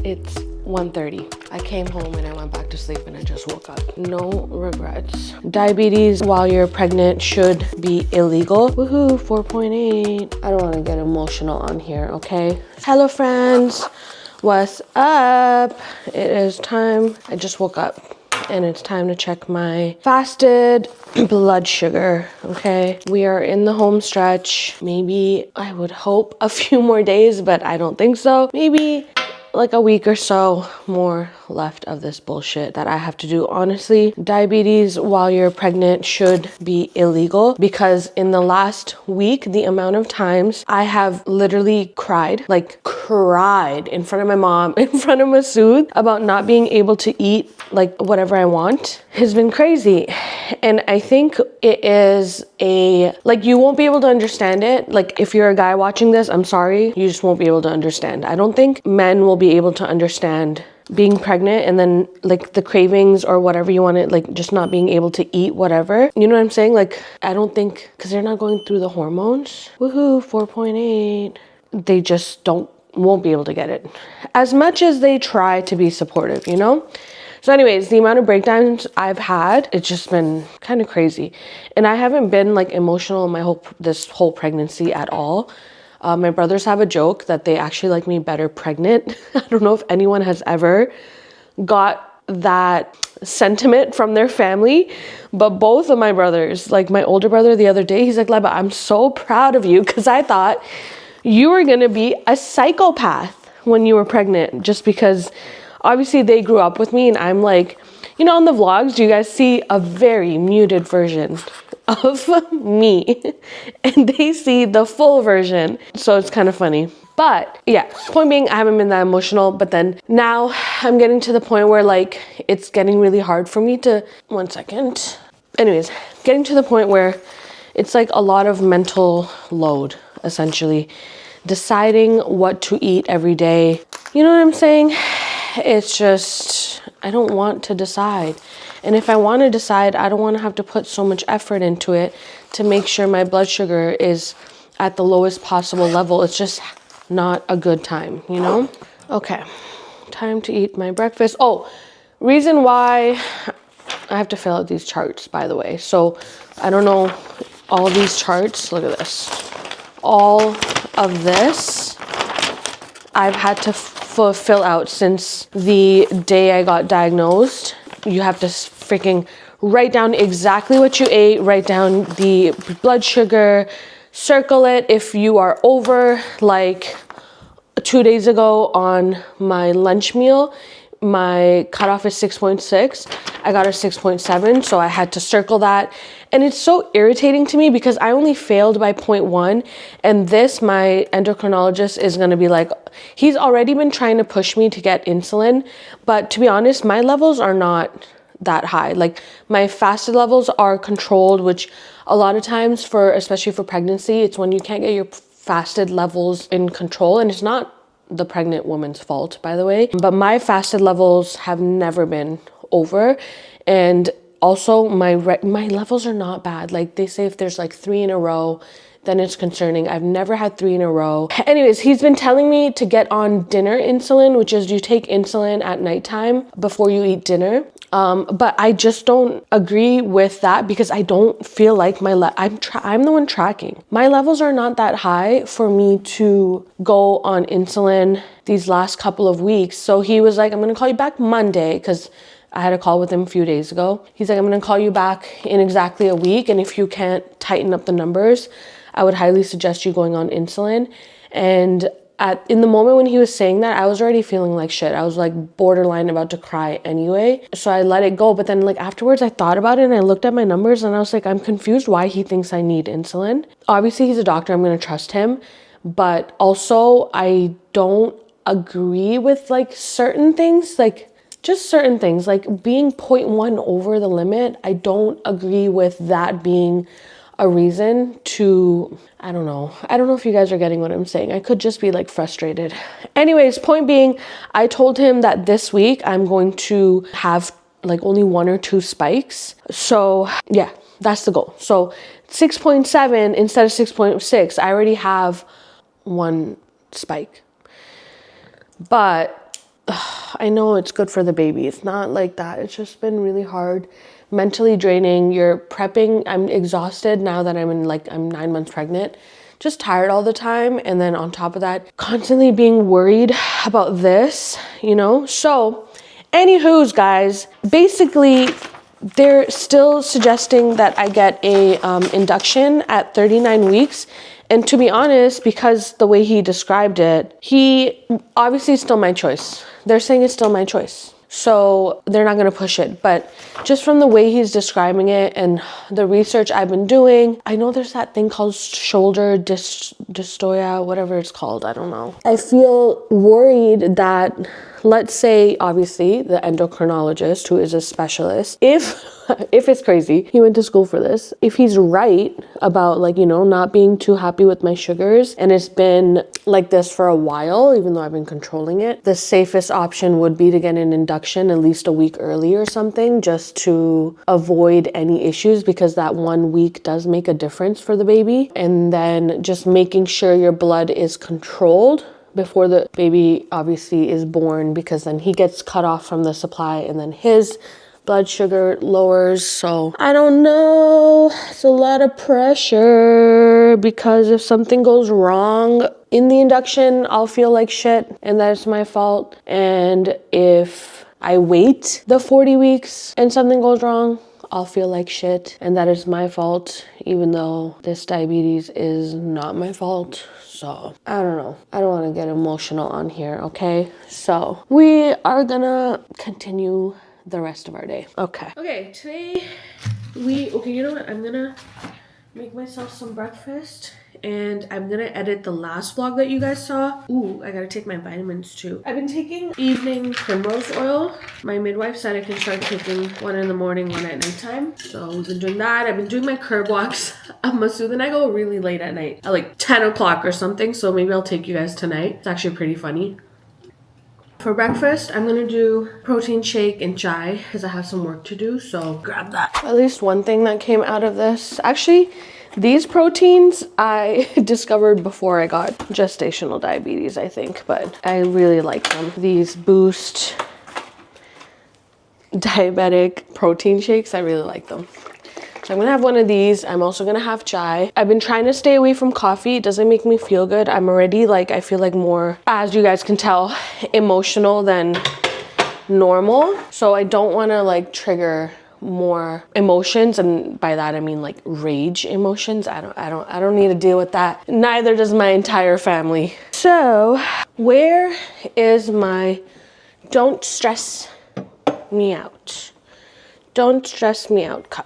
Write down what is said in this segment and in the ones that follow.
It's 1:30. I came home and I went back to sleep and I just woke up. No regrets. Diabetes while you're pregnant should be illegal. Woohoo, 4.8. I don't want to get emotional on here, okay? Hello friends, what's up? It is time. I just woke up and it's time to check my fasted blood sugar, okay? We are in the home stretch. Maybe, I would hope, a few more days, but I don't think so. Maybe like a week or so more left of this bullshit that I have to do. Honestly, diabetes while you're pregnant should be illegal because in the last week, the amount of times I have literally cried in front of my mom, in front of Masood about not being able to eat like whatever I want has been crazy. And I think it is you won't be able to understand it. Like if you're a guy watching this, I'm sorry, you just won't be able to understand. I don't think men will be able to understand being pregnant and then like the cravings or whatever you want to, like just not being able to eat whatever. You know what I'm saying? Like I don't think, because they're not going through the hormones. Woohoo, 4.8. They just won't be able to get it. As much as they try to be supportive, you know? So anyways, the amount of breakdowns I've had, it's just been kind of crazy. And I haven't been like emotional in this whole pregnancy at all. My brothers have a joke that they actually like me better pregnant. I don't know if anyone has ever got that sentiment from their family, but both of my brothers, like my older brother the other day, he's like, Leba, I'm so proud of you because I thought you were gonna be a psychopath when you were pregnant, just because obviously they grew up with me and I'm like, you know, on the vlogs, you guys see a very muted version of me and they see the full version. So it's kind of funny. But yeah, point being, I haven't been that emotional, but then now I'm getting to the point where like, it's getting really hard for me to, one second. Anyways, getting to the point where it's like a lot of mental load, essentially. Deciding what to eat every day. You know what I'm saying? It's just, I don't want to decide. And if I want to decide, I don't want to have to put so much effort into it to make sure my blood sugar is at the lowest possible level. It's just not a good time, you know? Okay, time to eat my breakfast. Oh, reason why I have to fill out these charts, by the way. So I don't know, all these charts, look at this. All of this I've had to fill out since the day I got diagnosed. You have to freaking write down exactly what you ate, write down the blood sugar, circle it if you are over. Like 2 days ago on my lunch meal, my cutoff is 6.6. I got a 6.7, so I had to circle that. And it's so irritating to me because I only failed by 0.1. And this, my endocrinologist is gonna be like, he's already been trying to push me to get insulin. But to be honest, my levels are not that high. Like my fasted levels are controlled, which a lot of times especially for pregnancy, it's when you can't get your fasted levels in control. And it's not the pregnant woman's fault, by the way, but my fasted levels have never been over. And also my levels are not bad. Like they say if there's like 3 in a row, then it's concerning. I've never had 3 in a row. Anyways, he's been telling me to get on dinner insulin, which is you take insulin at nighttime before you eat dinner. But I just don't agree with that because I don't feel like I'm the one tracking. My levels are not that high for me to go on insulin these last couple of weeks. So he was like, I'm gonna call you back Monday, because I had a call with him a few days ago. He's like, I'm gonna call you back in exactly a week. And if you can't tighten up the numbers, I would highly suggest you going on insulin. And in the moment when he was saying that, I was already feeling like shit. I was like borderline about to cry anyway. So I let it go. But then like afterwards I thought about it and I looked at my numbers and I was like, I'm confused why he thinks I need insulin. Obviously he's a doctor, I'm gonna trust him. But also I don't agree with like certain things, like just certain things, like being 0.1 over the limit. I don't agree with that being a reason to, I don't know if you guys are getting what I'm saying. I could just be like frustrated. Anyways, point being, I told him that this week I'm going to have like only 1 or 2 spikes. So yeah, that's the goal. So 6.7 instead of 6.6, I already have 1 spike. But I know it's good for the baby. It's not like that. It's just been really hard, mentally draining. You're prepping. I'm exhausted now that I'm 9 months pregnant. Just tired all the time. And then on top of that, constantly being worried about this, you know? So, anywho's, guys, basically, they're still suggesting that I get a induction at 39 weeks. And to be honest, because the way he described it, he obviously it's still my choice. They're saying it's still my choice. So they're not going to push it. But just from the way he's describing it and the research I've been doing, I know there's that thing called shoulder dystocia, whatever it's called. I don't know. I feel worried that, let's say, obviously, the endocrinologist, who is a specialist, if it's crazy, he went to school for this, if he's right about, like, you know, not being too happy with my sugars, and it's been like this for a while, even though I've been controlling it, the safest option would be to get an induction at least a week early or something, just to avoid any issues, because that 1 week does make a difference for the baby. And then just making sure your blood is controlled before the baby obviously is born, because then he gets cut off from the supply and then his blood sugar lowers. So I don't know. It's a lot of pressure, because if something goes wrong in the induction, I'll feel like shit and that's my fault. And if I wait the 40 weeks and something goes wrong, I'll feel like shit and that is my fault, even though this diabetes is not my fault. So I don't know. I don't want to get emotional on here, okay? So we are gonna continue the rest of our day. Okay, today you know what? I'm gonna make myself some breakfast and I'm gonna edit the last vlog that you guys saw. Ooh, I gotta take my vitamins too. I've been taking evening primrose oil. My midwife said I can start taking one in the morning, one at nighttime. So we've been doing that. I've been doing my curb walks. Masood and I go really late at night, at like 10 o'clock or something. So maybe I'll take you guys tonight. It's actually pretty funny. For breakfast, I'm gonna do protein shake and chai because I have some work to do, so grab that. At least one thing that came out of this, actually, these proteins I discovered before I got gestational diabetes, I think, but I really like them. These Boost diabetic protein shakes, I really like them. So I'm gonna have one of these. I'm also gonna have chai. I've been trying to stay away from coffee. It doesn't make me feel good. I'm already like, I feel like more, as you guys can tell, emotional than normal. So I don't wanna like trigger more emotions, and by that I mean like rage emotions. I don't need to deal with that. Neither does my entire family. So where is my don't stress me out? Don't stress me out cup.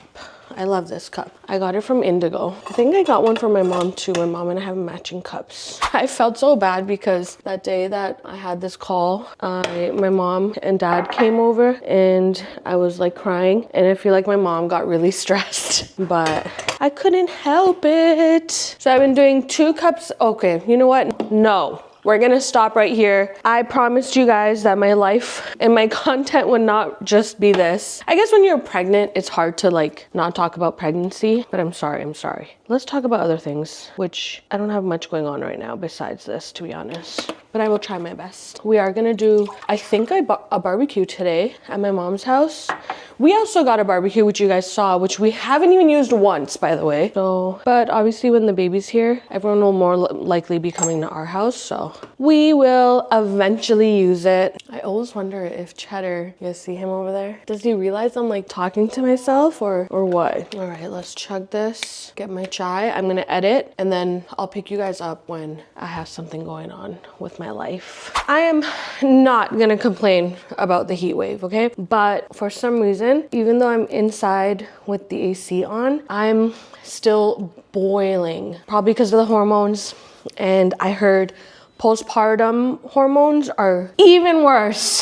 I love this cup. I got it from Indigo. I think I got one for my mom too. My mom and I have matching cups. I felt so bad because that day that I had this call, my mom and dad came over and I was like crying, and I feel like my mom got really stressed, but I couldn't help it. So I've been doing 2 cups. Okay, you know what? No. We're gonna stop right here. I promised you guys that my life and my content would not just be this. I guess when you're pregnant, it's hard to like not talk about pregnancy, but I'm sorry. Let's talk about other things, which I don't have much going on right now besides this, to be honest. But I will try my best. We are gonna do, I think I bought a barbecue today at my mom's house. We also got a barbecue, which you guys saw, which we haven't even used once, by the way. So, but obviously when the baby's here, everyone will more likely be coming to our house. So we will eventually use it. I always wonder if Cheddar, you guys see him over there? Does he realize I'm like talking to myself or what? All right, let's chug this, get my chai. I'm gonna edit and then I'll pick you guys up when I have something going on with my life. I am not gonna complain about the heat wave, okay? But for some reason, even though I'm inside with the AC on, I'm still boiling, probably because of the hormones. And I heard postpartum hormones are even worse,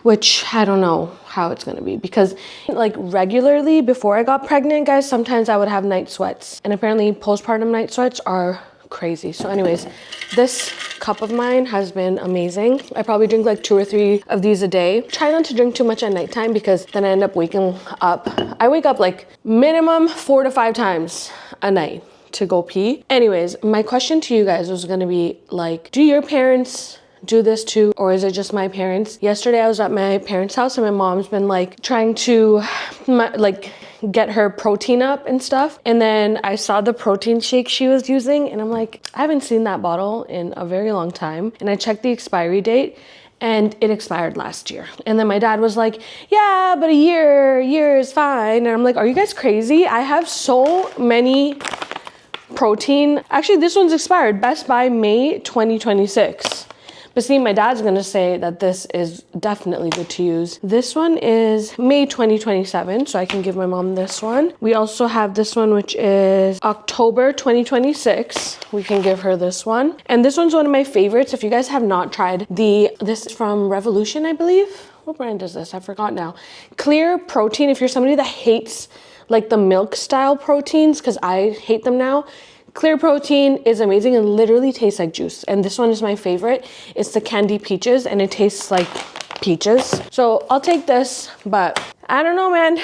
which I don't know how it's gonna be, because like regularly before I got pregnant, guys, sometimes I would have night sweats, and apparently postpartum night sweats are crazy. So anyways, this cup of mine has been amazing. I probably drink like 2 or 3 of these a day. Try not to drink too much at nighttime because then I end up waking up. I wake up like minimum 4 to 5 times a night to go pee. Anyways, my question to you guys was gonna be like, do your parents do this too, or is it just my parents? Yesterday I was at my parents' house and my mom's been like trying to like get her protein up and stuff, and then I saw the protein shake she was using and I'm like, I haven't seen that bottle in a very long time, and I checked the expiry date and it expired last year. And then my dad was like, yeah, but a year is fine. And I'm like, are you guys crazy? I have so many protein. Actually, this one's expired. Best by May 2026. But see, my dad's gonna say that this is definitely good to use. This one is May 2027, so I can give my mom this one. We also have this one, which is October 2026. We can give her this one. And this one's one of my favorites. If you guys have not tried this is from Revolution, I believe. What brand is this? I forgot now. Clear protein. If you're somebody that hates like the milk style proteins, because I hate them now, Clear protein is amazing and literally tastes like juice. And this one is my favorite. It's the candy peaches and it tastes like peaches. So I'll take this, but I don't know, man.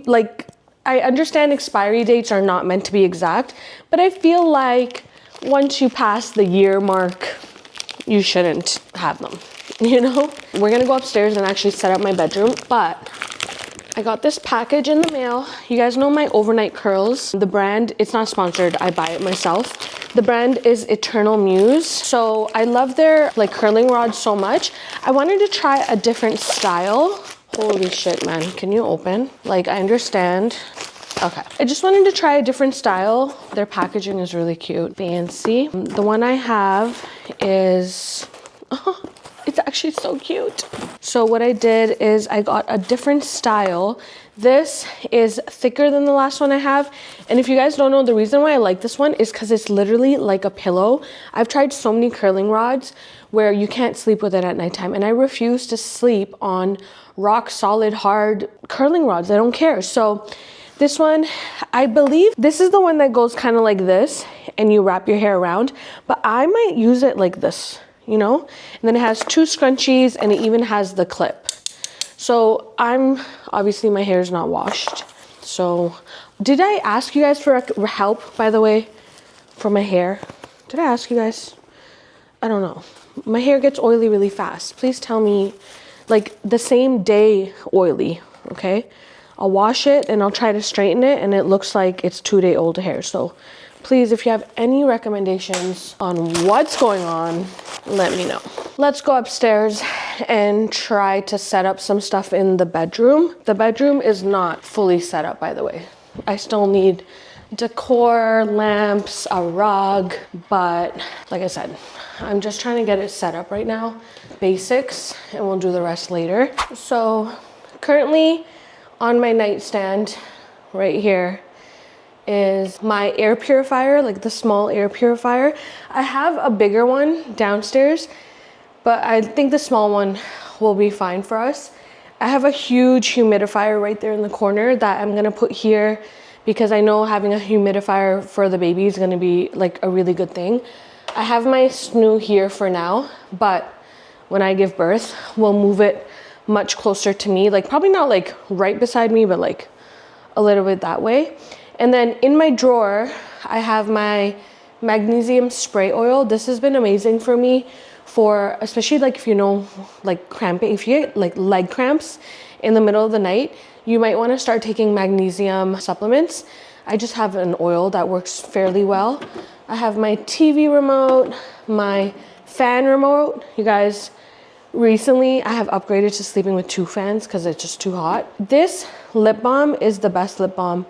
Like, I understand expiry dates are not meant to be exact, but I feel like once you pass the year mark, you shouldn't have them, you know? We're gonna go upstairs and actually set up my bedroom, but I got this package in the mail. You guys know my overnight curls. The brand, it's not sponsored, I buy it myself. The brand is Eternal Muse. So I love their like curling rods so much. I wanted to try a different style. Holy shit, man, can you open? Like, I understand. Okay, I just wanted to try a different style. Their packaging is really cute, fancy. The one I have is, oh, it's actually so cute. So what I did is I got a different style. This is thicker than the last one I have. And if you guys don't know, the reason why I like this one is because it's literally like a pillow. I've tried so many curling rods where you can't sleep with it at nighttime. And I refuse to sleep on rock solid, hard curling rods. I don't care. So this one, I believe this is the one that goes kind of like this and you wrap your hair around, but I might use it like this, you know? And then it has two scrunchies and it even has the clip. So obviously my hair is not washed. So did I ask you guys for help, by the way, for my hair? Did I ask you guys? I don't know. My hair gets oily really fast. Please tell me, like, the same day oily, okay? I'll wash it and I'll try to straighten it and it looks like it's 2-day old hair. So please, if you have any recommendations on what's going on, let me know. Let's go upstairs and try to set up some stuff in the bedroom. The bedroom is not fully set up, by the way. I still need decor, lamps, a rug, but like I said, I'm just trying to get it set up right now. Basics, and we'll do the rest later. So currently on my nightstand right here is my air purifier, like the small air purifier. I have a bigger one downstairs, but I think the small one will be fine for us. I have a huge humidifier right there in the corner that I'm gonna put here because I know having a humidifier for the baby is gonna be like a really good thing. I have my snoo here for now, but when I give birth, we'll move it much closer to me, like probably not like right beside me, but like a little bit that way. And then in my drawer, I have my magnesium spray oil. This has been amazing for me for, especially like if you know, like cramping, if you get like leg cramps in the middle of the night, you might want to start taking magnesium supplements. I just have an oil that works fairly well. I have my TV remote, my fan remote. You guys, recently I have upgraded to sleeping with 2 fans because it's just too hot. This lip balm is the best lip balm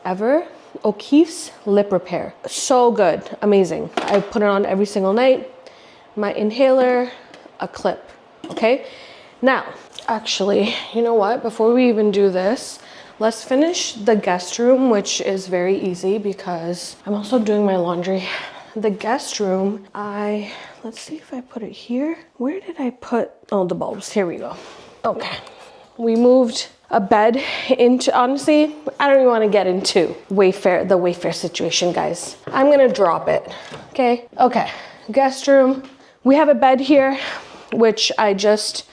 ever. O'Keeffe's Lip Repair. So good, amazing. I put it on every single night. My inhaler, a clip, okay? Now, actually, you know what? Before we even do this, let's finish the guest room, which is very easy because I'm also doing my laundry. The guest room, let's see if I put it here. Where did I put, oh, the bulbs, here we go. Okay, we moved a bed into, honestly, I don't even want to get into the Wayfair situation, guys. I'm gonna drop it, okay? Okay, guest room. We have a bed here, which I just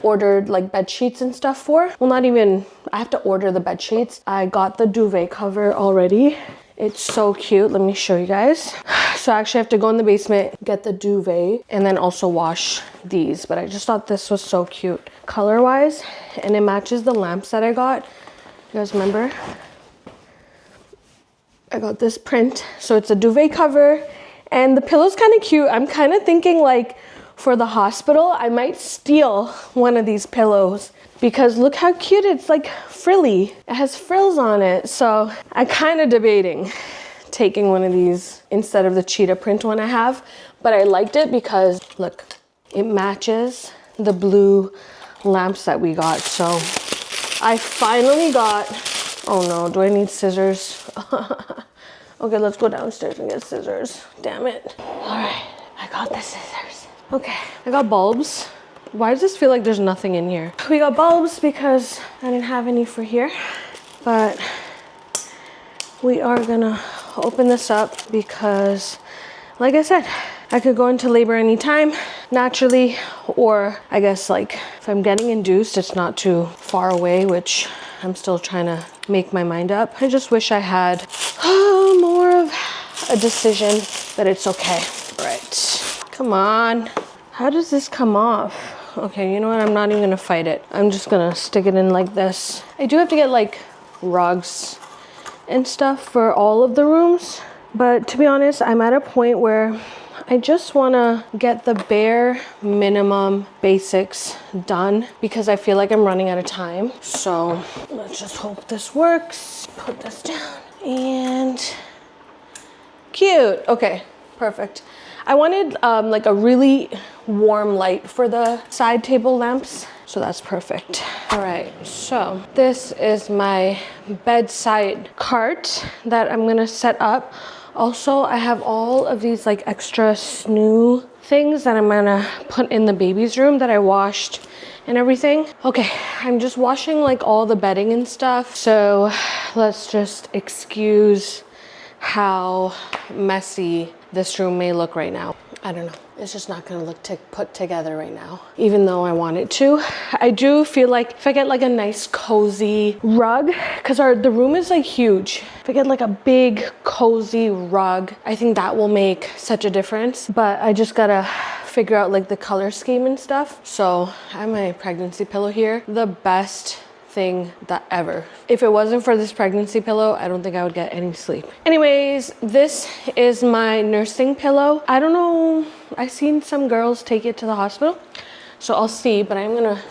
ordered like bed sheets and stuff for. Well, not even, I have to order the bed sheets. I got the duvet cover already. It's so cute. Let me show you guys. So I actually have to go in the basement, get the duvet, and then also wash these. But I just thought this was so cute color-wise, and it matches the lamps that I got. You guys remember? I got this print. So it's a duvet cover, and the pillow's kind of cute. I'm kind of thinking like for the hospital, I might steal one of these pillows because look how cute. It's like frilly. It has frills on it. So I'm kind of debating taking one of these instead of the cheetah print one I have. But I liked it because look, it matches the blue lamps that we got. So I finally got, oh no, do I need scissors? Okay, let's go downstairs and get scissors. Damn it. All right, I got the scissors. Okay, I got bulbs. Why does this feel like there's nothing in here? We got bulbs because I didn't have any for here, but we are gonna open this up because, like I said, I could go into labor anytime naturally, or I guess like if I'm getting induced, it's not too far away, which I'm still trying to make my mind up. I just wish I had more of a decision, but it's okay. All right, come on. How does this come off? Okay, you know what? I'm not even gonna fight it. I'm just gonna stick it in like this. I do have to get like rugs and stuff for all of the rooms, but to be honest, I'm at a point where I just wanna get the bare minimum basics done because I feel like I'm running out of time. So let's just hope this works. Put this down and cute. Okay, perfect. I wanted like a really warm light for the side table lamps, so that's perfect. All right, so this is my bedside cart that I'm gonna set up. Also, I have all of these like extra snoo things that I'm gonna put in the baby's room that I washed and everything. Okay, I'm just washing like all the bedding and stuff, so let's just excuse how messy this room may look right now. I don't know. It's just not gonna look put together right now, even though I want it to. I do feel like if I get like a nice cozy rug, because the room is like huge. If I get like a big cozy rug, I think that will make such a difference. But I just gotta figure out like the color scheme and stuff. So I have my pregnancy pillow here. The best thing that ever. If it wasn't for this pregnancy pillow, I don't think I would get any sleep. Anyways, this is my nursing pillow. I don't know, I've seen some girls take it to the hospital, so I'll see, but I'm gonna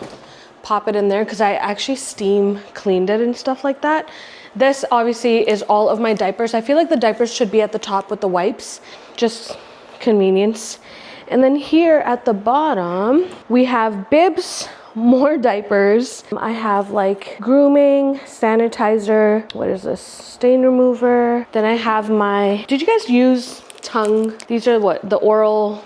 pop it in there because I actually steam cleaned it and stuff like that. This obviously is all of my diapers. I feel like the diapers should be at the top with the wipes, just convenience. And then here at the bottom, we have bibs, more diapers. I have like grooming, sanitizer, what is this? Stain remover. Then I have my, did you guys use tongue? These are what, the oral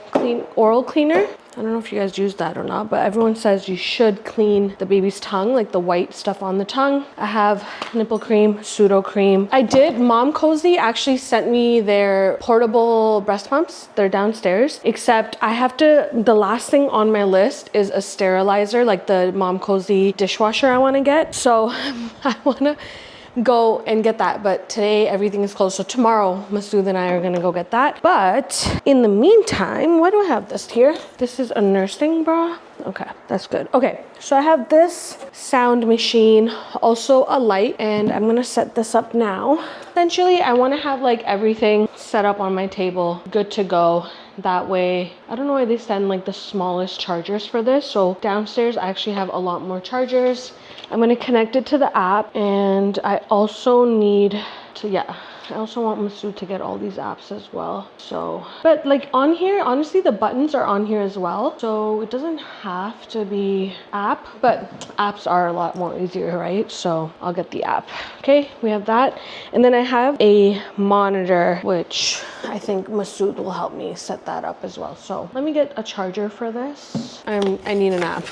cleaner? I don't know if you guys use that or not, but everyone says you should clean the baby's tongue, like the white stuff on the tongue. I have nipple cream, pseudo cream. Mom Cozy actually sent me their portable breast pumps. They're downstairs, except the last thing on my list is a sterilizer, like the Mom Cozy dishwasher I wanna get. So I wanna go and get that, but today everything is closed, so tomorrow Masood and I are gonna go get that. But in the meantime, why do I have this here? This is a nursing bra. Okay, that's good. Okay, so I have this sound machine, also a light, and I'm gonna set this up now. Essentially, I want to have like everything set up on my table, good to go. That way, I don't know why they send like the smallest chargers for this, so downstairs I actually have a lot more chargers. I'm going to connect it to the app, and I also need to, I also want Masood to get all these apps as well. So, but like on here, honestly, the buttons are on here as well. So it doesn't have to be app, but apps are a lot more easier, right? So I'll get the app. Okay, we have that. And then I have a monitor, which I think Masood will help me set that up as well. So let me get a charger for this. I need an app.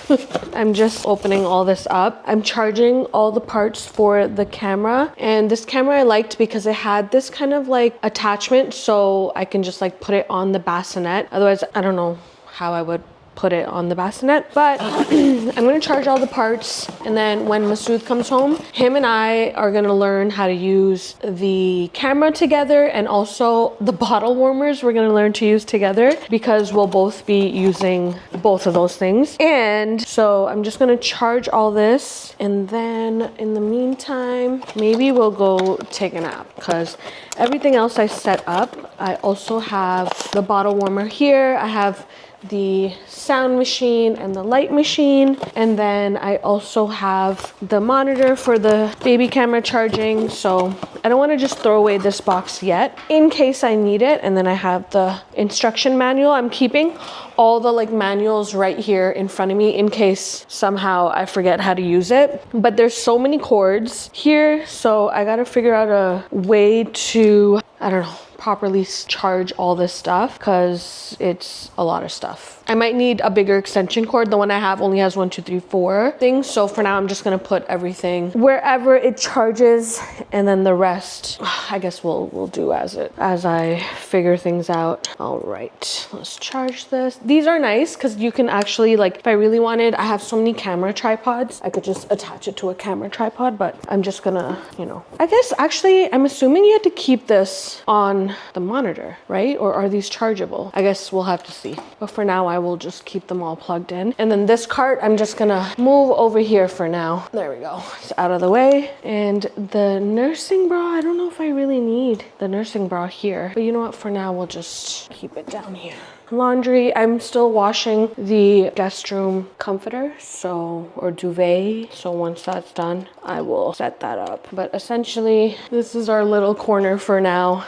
I'm just opening all this up. I'm charging all the parts for the camera, and this camera I liked because it had this kind of like attachment, so I can just like put it on the bassinet. Otherwise, I don't know how I would put it on the bassinet. But I'm gonna charge all the parts, and then when Masood comes home, him and I are gonna learn how to use the camera together, and also the bottle warmers we're gonna learn to use together, because we'll both be using both of those things. And so I'm just gonna charge all this, and then in the meantime, maybe we'll go take a nap, because everything else I set up. I also have the bottle warmer here. I have the sound machine and the light machine, and then I also have the monitor for the baby camera charging. So I don't want to just throw away this box yet in case I need it. And then I have the instruction manual. I'm keeping all the like manuals right here in front of me in case somehow I forget how to use it. But there's so many cords here, so I gotta figure out a way to, I don't know, properly charge all this stuff, because it's a lot of stuff. I might need a bigger extension cord. The one I have only has 1, 2, 3, 4 things. So for now, I'm just gonna put everything wherever it charges, and then the rest, I guess we'll do as I figure things out. All right, let's charge this. These are nice because you can actually, like, if I really wanted, I have so many camera tripods, I could just attach it to a camera tripod, but I'm just gonna, you know, I guess actually, I'm assuming you have to keep this on the monitor, right? Or are these chargeable? I guess we'll have to see. But for now, I will just keep them all plugged in. And then this cart, I'm just gonna move over here for now. There we go. It's out of the way. And the nursing bra, I don't know if I really need the nursing bra here. But you know what? For now, we'll just keep it down here. Laundry, I'm still washing the guest room comforter, or duvet. So once that's done, I will set that up. But essentially, this is our little corner for now.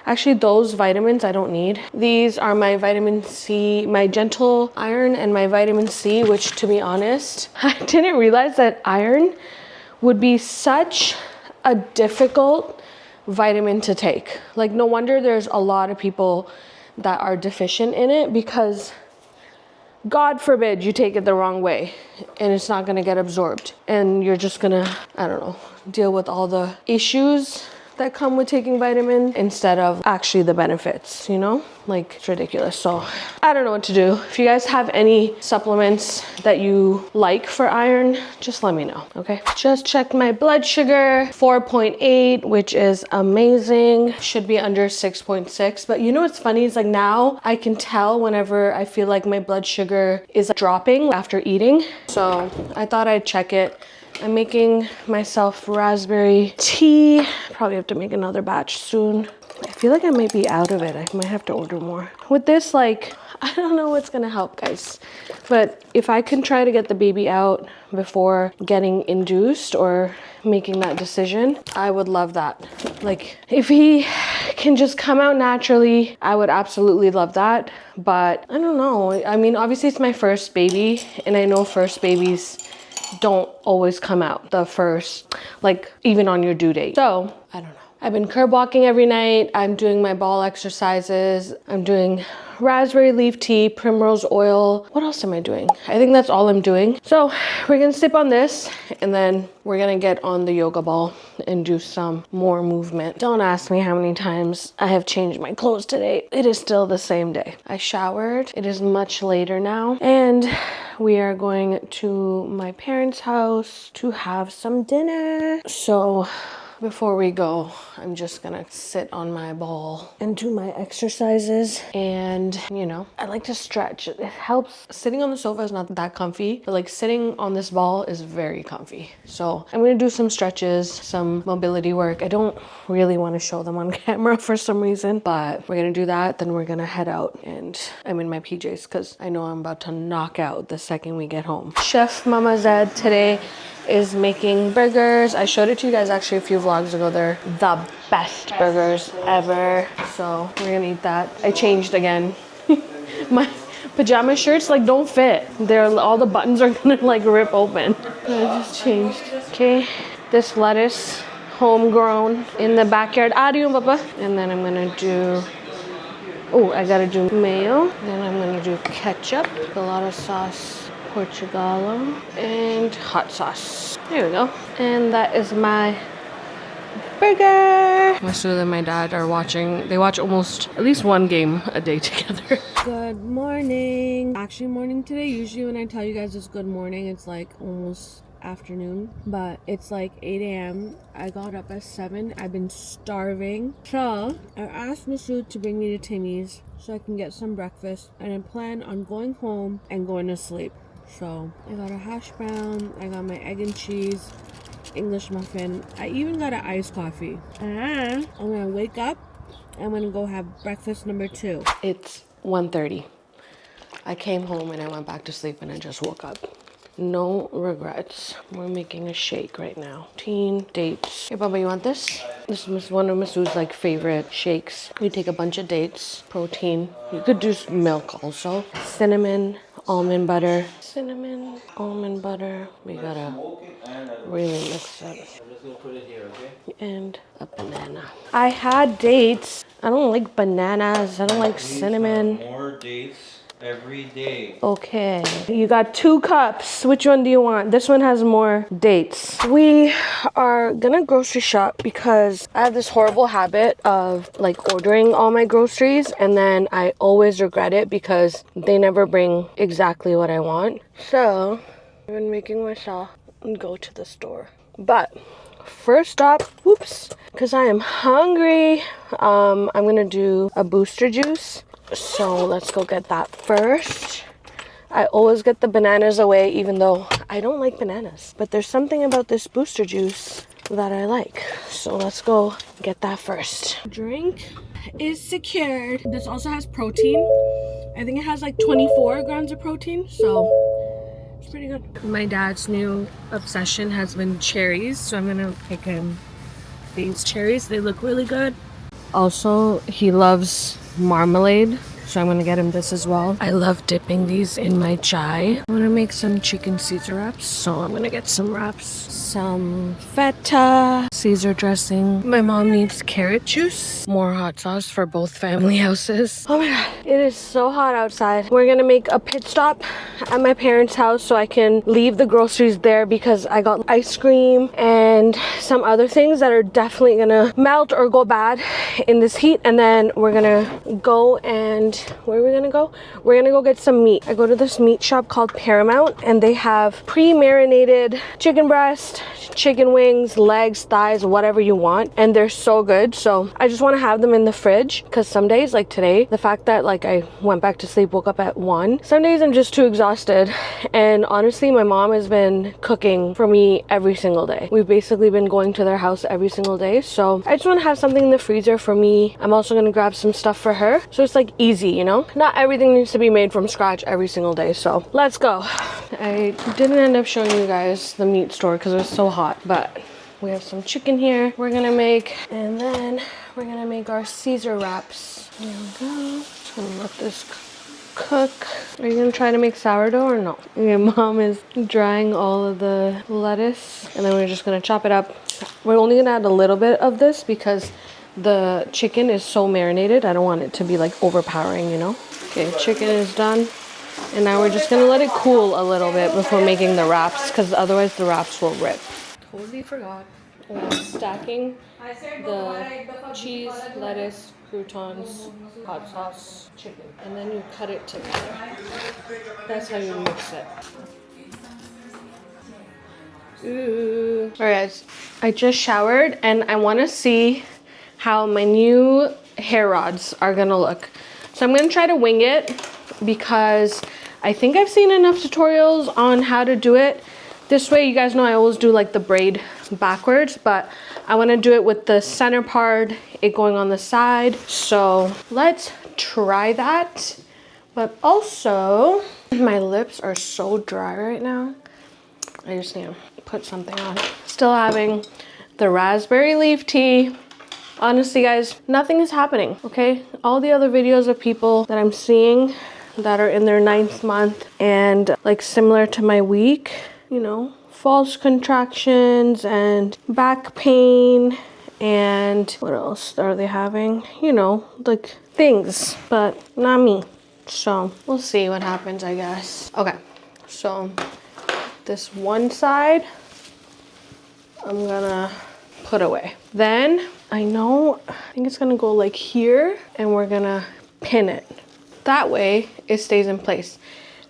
Actually, those vitamins I don't need. These are my vitamin C, my gentle iron and my vitamin C, which, to be honest, I didn't realize that iron would be such a difficult vitamin to take. Like, no wonder there's a lot of people that are deficient in it, because God forbid you take it the wrong way and it's not gonna get absorbed. And you're just gonna, I don't know, deal with all the issues that come with taking vitamin instead of actually the benefits, you know? Like, it's ridiculous. So I don't know what to do. If you guys have any supplements that you like for iron, just let me know, okay? Just checked my blood sugar, 4.8, which is amazing. Should be under 6.6. But you know what's funny is, like, now I can tell whenever I feel like my blood sugar is dropping after eating. So I thought I'd check it. I'm making myself raspberry tea. Probably have to make another batch soon. I feel like I might be out of it. I might have to order more. With this, like, I don't know what's gonna help, guys. But if I can try to get the baby out before getting induced or making that decision, I would love that. Like, if he can just come out naturally, I would absolutely love that. But I don't know. I mean, obviously it's my first baby, and I know first babies don't always come out the first, like, even on your due date. So I don't know. I've been curb walking every night. I'm doing my ball exercises. I'm doing raspberry leaf tea, primrose oil. What else am I doing? I think that's all I'm doing. So we're gonna sip on this, and then we're gonna get on the yoga ball and do some more movement. Don't ask me how many times I have changed my clothes today. It is still the same day. I showered. It is much later now, and we are going to my parents' house to have some dinner. So before we go, I'm just gonna sit on my ball and do my exercises. And, you know, I like to stretch. It helps. Sitting on the sofa is not that comfy, but like sitting on this ball is very comfy. So I'm gonna do some stretches, some mobility work. I don't really want to show them on camera for some reason, but we're gonna do that. Then we're gonna head out, and I'm in my PJs because I know I'm about to knock out the second we get home. Chef Mama Zaid today is making burgers. I showed it to you guys actually a few vlogs ago. They're the best burgers ever. So we're gonna eat that. I changed again. My pajama shirts like don't fit. All the buttons are gonna like rip open. I just changed. Okay, this lettuce, homegrown in the backyard. Adieu, Papa. And then I'm gonna do, oh, I gotta do mayo. Then I'm gonna do ketchup, gelato sauce, Portugallo, and hot sauce. There we go. And that is my burger. Masood and my dad are watching. They watch almost at least one game a day together. Good morning. Actually morning today. Usually when I tell you guys it's good morning, it's like almost afternoon, but it's like 8 a.m. I got up at 7. I've been starving, so I asked Masood to bring me to Timmy's so I can get some breakfast, and I plan on going home and going to sleep. So I got a hash brown, I got my egg and cheese, English muffin, I even got an iced coffee, and I'm gonna wake up. I'm gonna go have breakfast number 2. It's 1:30. I came home and I went back to sleep and I just woke up. No regrets. We're making a shake right now. Teen dates. Hey, Baba, you want this? This is one of Masood's like favorite shakes. You take a bunch of dates, protein. You could do milk also. Cinnamon, almond butter. Cinnamon, almond butter. We gotta really mix it. I'm just gonna put it here, okay? And a banana. I had dates. I don't like bananas. I don't like cinnamon. More dates. Every day. Okay, you got 2 cups. Which one do you want? This one has more dates. We are gonna grocery shop because I have this horrible habit of like ordering all my groceries and then I always regret it because they never bring exactly what I want. So I've been making myself go to the store. But first stop, whoops, because I am hungry. I'm gonna do a booster juice. So let's go get that first. I always get the bananas away even though I don't like bananas. But there's something about this booster juice that I like. So let's go get that first. Drink is secured. This also has protein. I think it has like 24 grams of protein. So it's pretty good. My dad's new obsession has been cherries. So I'm gonna pick him these cherries. They look really good. Also, he loves marmalade, so I'm gonna get him this as well. I love dipping these in my chai. I wanna make some chicken Caesar wraps, so I'm gonna get some wraps. Some feta, Caesar dressing. My mom needs carrot juice. More hot sauce for both family houses. Oh my god, it is so hot outside. We're gonna make a pit stop at my parents' house so I can leave the groceries there because I got ice cream and some other things that are definitely gonna melt or go bad in this heat. And then we're gonna go and where are we gonna go? We're gonna go get some meat. I go to this meat shop called Paramount and they have pre-marinated chicken breast, chicken wings, legs, thighs, whatever you want, and they're so good. So I just want to have them in the fridge because some days like today, the fact that like I went back to sleep, woke up at 1, some days I'm just too exhausted. And honestly, my mom has been cooking for me every single day. We've basically been going to their house every single day, so I just want to have something in the freezer for me. I'm also going to grab some stuff for her, so it's like easy, you know, not everything needs to be made from scratch every single day. So let's go. I didn't end up showing you guys the meat store because it was so hot, but we have some chicken here we're gonna make, and then we're gonna make our Caesar wraps. There we go. Just gonna let this cook. Are you gonna try to make sourdough or no? Your mom is drying all of the lettuce, and then we're just gonna chop it up. We're only gonna add a little bit of this because the chicken is so marinated. I don't want it to be like overpowering, you know? Okay, chicken is done. And now we're just gonna let it cool a little bit before making the wraps because otherwise the wraps will rip. Totally forgot. I'm stacking the cheese, lettuce, croutons, hot sauce, chicken. And then you cut it together. That's how you mix it. Ooh. Alright guys, I just showered and I wanna see how my new hair rods are gonna look. So I'm gonna try to wing it because I think I've seen enough tutorials on how to do it this way. You guys know I always do like the braid backwards, but I want to do it with the center part, it going on the side. So let's try that. But also, my lips are so dry right now. I just need to put something on. Still having the raspberry leaf tea. Honestly guys, nothing is happening, okay? All the other videos of people that I'm seeing that are in their 9th month and like similar to my week, you know, false contractions and back pain and what else are they having? You know, like things, but not me. So we'll see what happens, I guess. Okay, so this one side, I'm gonna put away. Then I think it's gonna go like here and we're gonna pin it. That way it stays in place.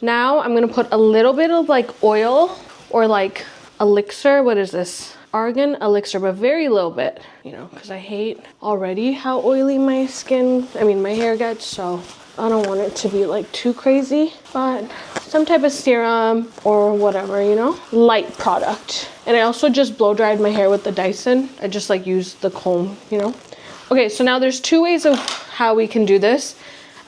Now I'm gonna put a little bit of like oil or like elixir. What is this? Argan elixir, but very little bit, you know, because I hate already how oily my hair gets, so I don't want it to be like too crazy, but some type of serum or whatever, you know, light product. And I also just blow dried my hair with the Dyson. I just like used the comb, you know. Okay, so now there's two ways of how we can do this.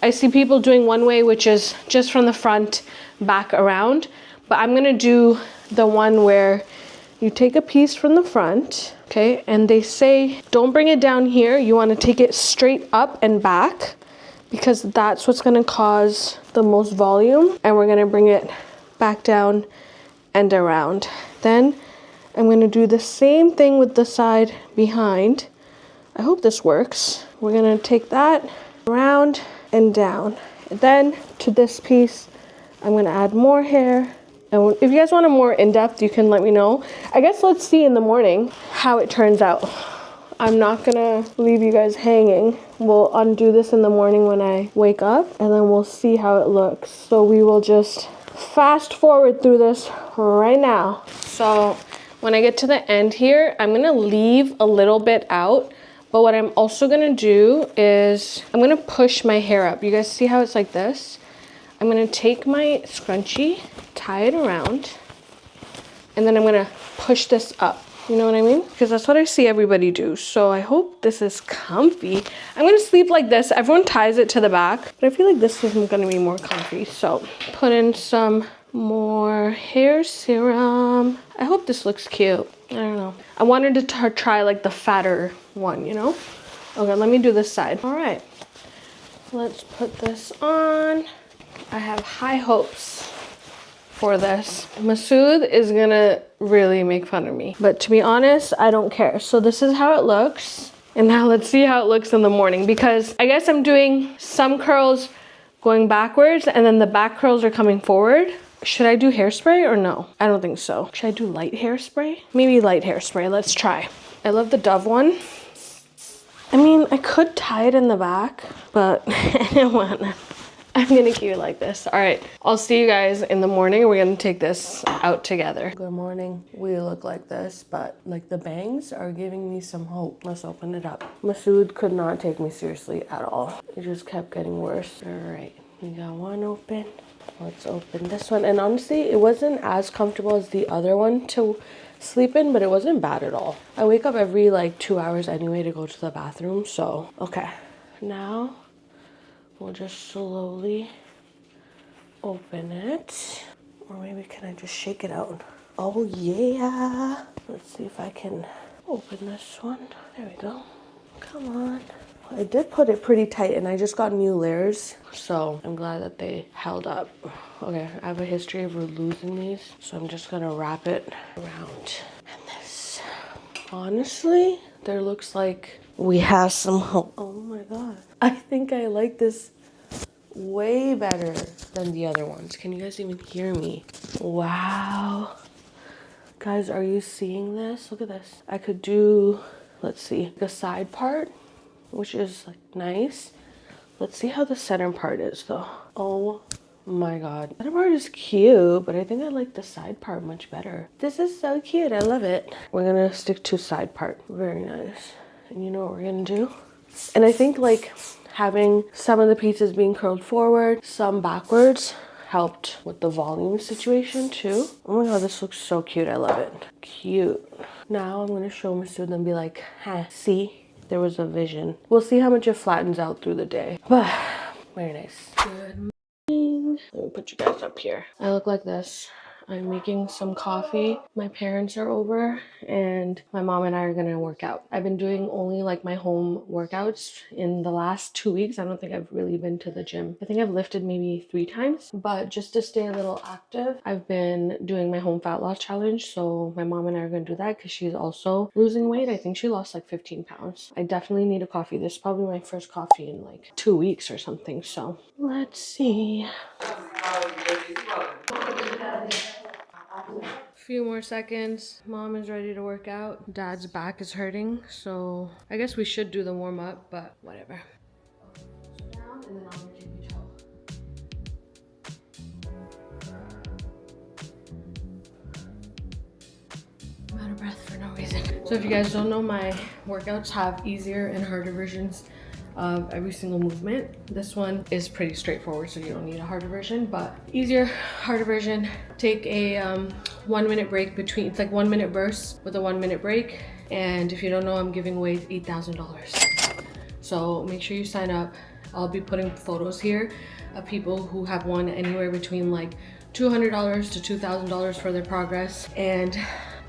I see people doing one way, which is just from the front back around, but I'm gonna do the one where you take a piece from the front, okay, and they say don't bring it down here. You want to take it straight up and back because that's what's going to cause the most volume, and we're going to bring it back down and around. Then I'm going to do the same thing with the side behind. I hope this works. We're going to take that around and down. And then to this piece, I'm going to add more hair. And if you guys want a more in-depth, you can let me know. I guess let's see in the morning how it turns out. I'm not gonna leave you guys hanging. We'll undo this in the morning when I wake up, and then we'll see how it looks. So we will just fast forward through this right now. So when I get to the end here, I'm gonna leave a little bit out. But what I'm also gonna do is I'm gonna push my hair up. You guys see how it's like this? I'm gonna take my scrunchie, tie it around, and then I'm gonna push this up. You know what I mean? Because that's what I see everybody do. So I hope this is comfy. I'm gonna sleep like this. Everyone ties it to the back, but I feel like this is gonna be more comfy. So put in some more hair serum. I hope this looks cute. I don't know. I wanted to try like the fatter one, you know? Okay, let me do this side. All right, let's put this on. I have high hopes for this. Masood is gonna really make fun of me, but to be honest, I don't care. So this is how it looks. And now let's see how it looks in the morning, because I guess I'm doing some curls going backwards and then the back curls are coming forward. Should I do hairspray or no? I don't think so. Should I do light hairspray? Maybe light hairspray. Let's try. I love the Dove one. I mean, I could tie it in the back, but I don't wanna. I'm gonna keep it like this. All right, I'll see you guys in the morning. We're gonna take this out together. Good morning. We look like this, but like the bangs are giving me some hope. Let's open it up. Masood could not take me seriously at all. It just kept getting worse. All right, we got one open. Let's open this one. And honestly, it wasn't as comfortable as the other one to sleep in, but it wasn't bad at all. I wake up every like 2 hours anyway to go to the bathroom, so okay. Now we'll just slowly open it. Or maybe can I just shake it out? Oh yeah. Let's see if I can open this one. There we go. Come on. I did put it pretty tight and I just got new layers, so I'm glad that they held up. Okay, I have a history of losing these, so I'm just gonna wrap it around. And this, honestly, there looks like we have some hope. Oh my god. I think I like this way better than the other ones. Can you guys even hear me? Wow. Guys, are you seeing this? Look at this. I could do, let's see, the side part, which is like nice. Let's see how the center part is though. Oh my god. The center part is cute, but I think I like the side part much better. This is so cute. I love it. We're gonna stick to side part. Very nice. And you know what we're gonna do? And I think like having some of the pieces being curled forward, some backwards, helped with the volume situation too. Oh my god, this looks so cute. I love it. Cute. Now I'm gonna show Masood and be like, huh, see? There was a vision. We'll see how much it flattens out through the day. But very nice. Good morning. Let me put you guys up here. I look like this. I'm making some coffee. My parents are over and my mom and I are gonna work out. I've been doing only like my home workouts in the last 2 weeks. I don't think I've really been to the gym. I think I've lifted maybe 3 times, but just to stay a little active, I've been doing my home fat loss challenge. So my mom and I are gonna do that because she's also losing weight. I think she lost like 15 pounds. I definitely need a coffee. This is probably my first coffee in like 2 weeks or something. So let's see. Few more seconds. Mom is ready to work out. Dad's back is hurting, so I guess we should do the warm up, but whatever. Down and then I'll make you towel. I'm out of breath for no reason. So if you guys don't know, my workouts have easier and harder versions of every single movement. This one is pretty straightforward, so you don't need a harder version, but easier, harder version. Take a 1 minute break between, it's like 1 minute bursts with a 1 minute break. And if you don't know, I'm giving away $8,000. So make sure you sign up. I'll be putting photos here of people who have won anywhere between like $200 to $2,000 for their progress. And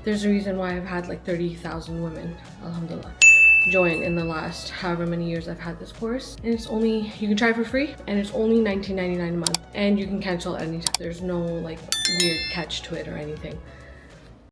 there's a reason why I've had like 30,000 women, alhamdulillah, join in the last however many years I've had this course. And it's only, you can try for free, and it's only $19.99 a month, and you can cancel anytime. There's no like weird catch to it or anything.